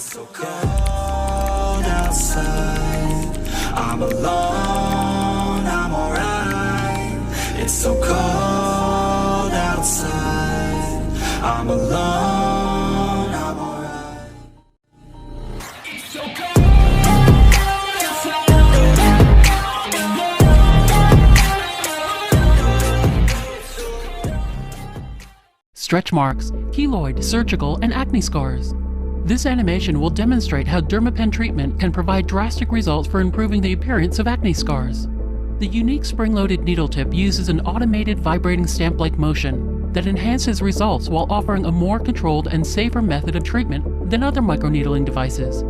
So cold outside, I'm alone, I'm alright. It's so cold outside, I'm alone, I'm alright. It's so cold outside. Stretch marks, keloid, surgical, and acne scars. This animation will demonstrate how Dermapen treatment can provide drastic results for improving the appearance of acne scars. The unique spring-loaded needle tip uses an automated vibrating stamp-like motion that enhances results while offering a more controlled and safer method of treatment than other microneedling devices.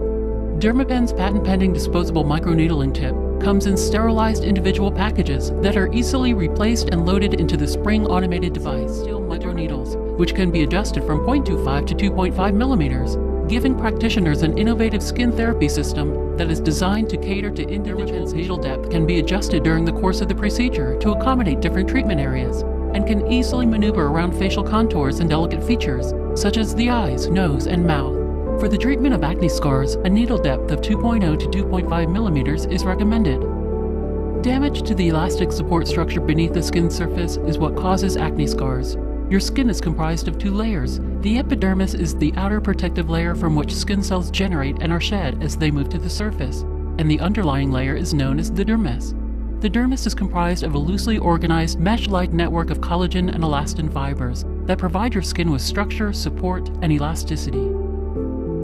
Dermapen's patent-pending disposable microneedling tip comes in sterilized individual packages that are easily replaced and loaded into the spring automated device. Steel microneedles, which can be adjusted from 0.25 to 2.5 millimeters, giving practitioners an innovative skin therapy system that is designed to cater to individuals' needle depth, can be adjusted during the course of the procedure to accommodate different treatment areas, and can easily maneuver around facial contours and delicate features, such as the eyes, nose, and mouth. For the treatment of acne scars, a needle depth of 2.0 to 2.5 millimeters is recommended. Damage to the elastic support structure beneath the skin surface is what causes acne scars. Your skin is comprised of two layers. The epidermis is the outer protective layer from which skin cells generate and are shed as they move to the surface, and the underlying layer is known as the dermis. The dermis is comprised of a loosely organized mesh-like network of collagen and elastin fibers that provide your skin with structure, support, and elasticity.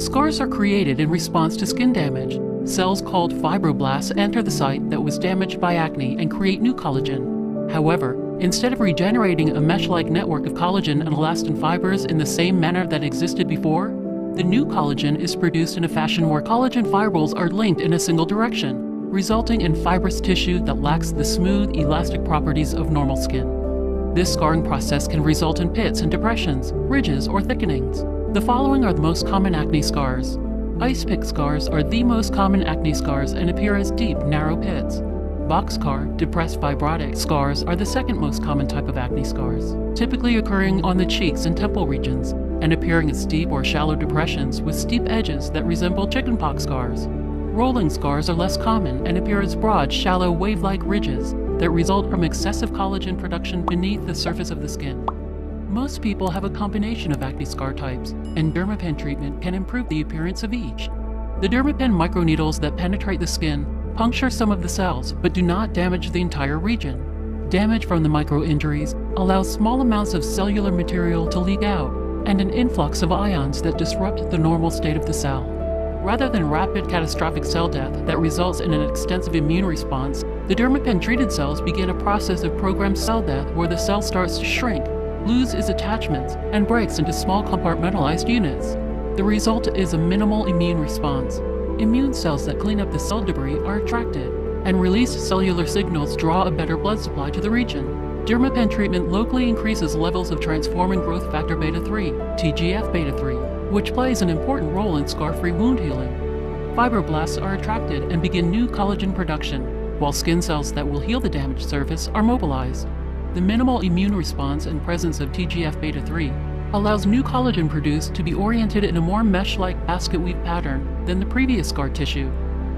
Scars are created in response to skin damage. Cells called fibroblasts enter the site that was damaged by acne and create new collagen. However, instead of regenerating a mesh-like network of collagen and elastin fibers in the same manner that existed before, the new collagen is produced in a fashion where collagen fibrils are linked in a single direction, resulting in fibrous tissue that lacks the smooth, elastic properties of normal skin. This scarring process can result in pits and depressions, ridges, or thickenings. The following are the most common acne scars. Ice pick scars are the most common acne scars and appear as deep, narrow pits. Boxcar, depressed fibrotic scars are the second most common type of acne scars, typically occurring on the cheeks and temple regions, and appearing as deep or shallow depressions with steep edges that resemble chickenpox scars. Rolling scars are less common and appear as broad, shallow, wave-like ridges that result from excessive collagen production beneath the surface of the skin. Most people have a combination of acne scar types, and Dermapen treatment can improve the appearance of each. The Dermapen microneedles that penetrate the skin puncture some of the cells, but do not damage the entire region. Damage from the micro-injuries allows small amounts of cellular material to leak out, and an influx of ions that disrupt the normal state of the cell. Rather than rapid catastrophic cell death that results in an extensive immune response, the Dermapen-treated cells begin a process of programmed cell death where the cell starts to shrink, lose its attachments, and breaks into small compartmentalized units. The result is a minimal immune response. Immune cells that clean up the cell debris are attracted, and released cellular signals draw a better blood supply to the region. Dermapen treatment locally increases levels of transforming growth factor beta-3, TGF-beta-3, which plays an important role in scar-free wound healing. Fibroblasts are attracted and begin new collagen production, while skin cells that will heal the damaged surface are mobilized. The minimal immune response and presence of TGF-beta-3 allows new collagen produced to be oriented in a more mesh-like basket weave pattern than the previous scar tissue.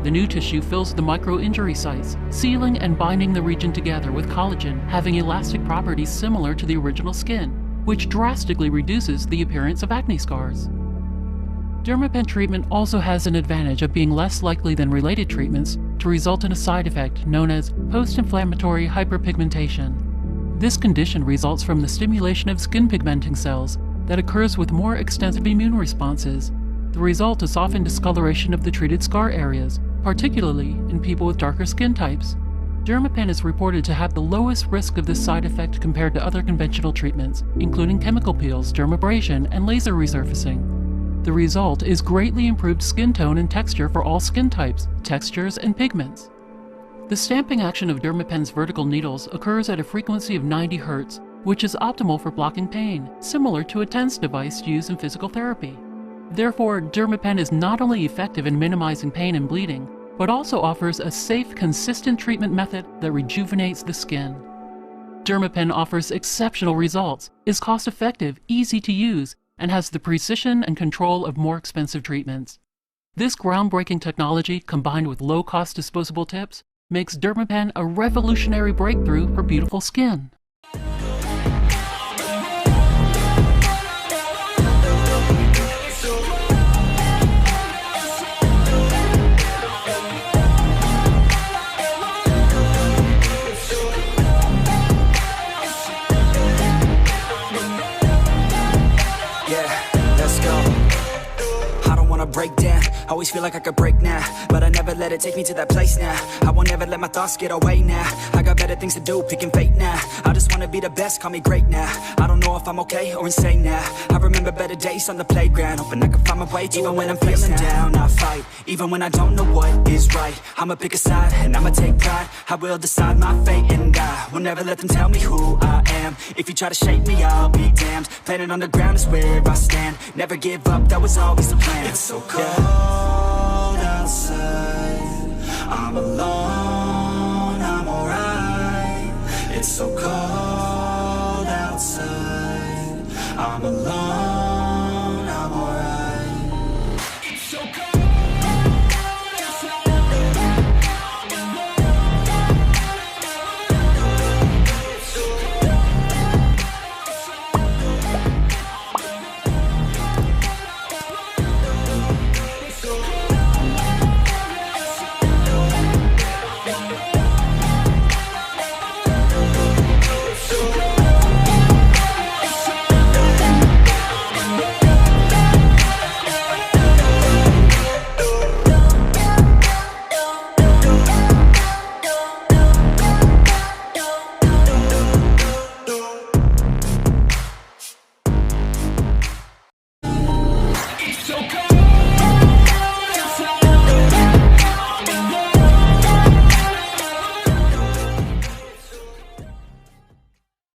The new tissue fills the micro-injury sites, sealing and binding the region together with collagen having elastic properties similar to the original skin, which drastically reduces the appearance of acne scars. Dermapen treatment also has an advantage of being less likely than related treatments to result in a side effect known as post-inflammatory hyperpigmentation. This condition results from the stimulation of skin pigmenting cells that occurs with more extensive immune responses. The result is often discoloration of the treated scar areas, particularly in people with darker skin types. Dermapen is reported to have the lowest risk of this side effect compared to other conventional treatments, including chemical peels, dermabrasion, and laser resurfacing. The result is greatly improved skin tone and texture for all skin types, textures, and pigments. The stamping action of Dermapen's vertical needles occurs at a frequency of 90 Hz, which is optimal for blocking pain, similar to a TENS device used in physical therapy. Therefore, Dermapen is not only effective in minimizing pain and bleeding, but also offers a safe, consistent treatment method that rejuvenates the skin. Dermapen offers exceptional results, is cost-effective, easy to use, and has the precision and control of more expensive treatments. This groundbreaking technology, combined with low-cost disposable tips, makes Dermapen a revolutionary breakthrough for beautiful skin. Break down, always feel like I could break now, but I never let it take me to that place now. I won't ever let my thoughts get away now. I got better things to do, picking fate now. I just wanna be the best, call me great now. I don't know if I'm okay or insane now. I remember better days on the playground, hoping I can find my way even when I'm feeling down. I fight, even when I don't know what is right. I'ma pick a side and I'ma take pride. I will decide my fate and I will never let them tell me who I am. If you try to shape me, I'll be damned. Planet on the ground is where I stand. Never give up, that was always the plan. It's so cold outside, I'm alone, I'm alright. It's so cold outside, I'm alone.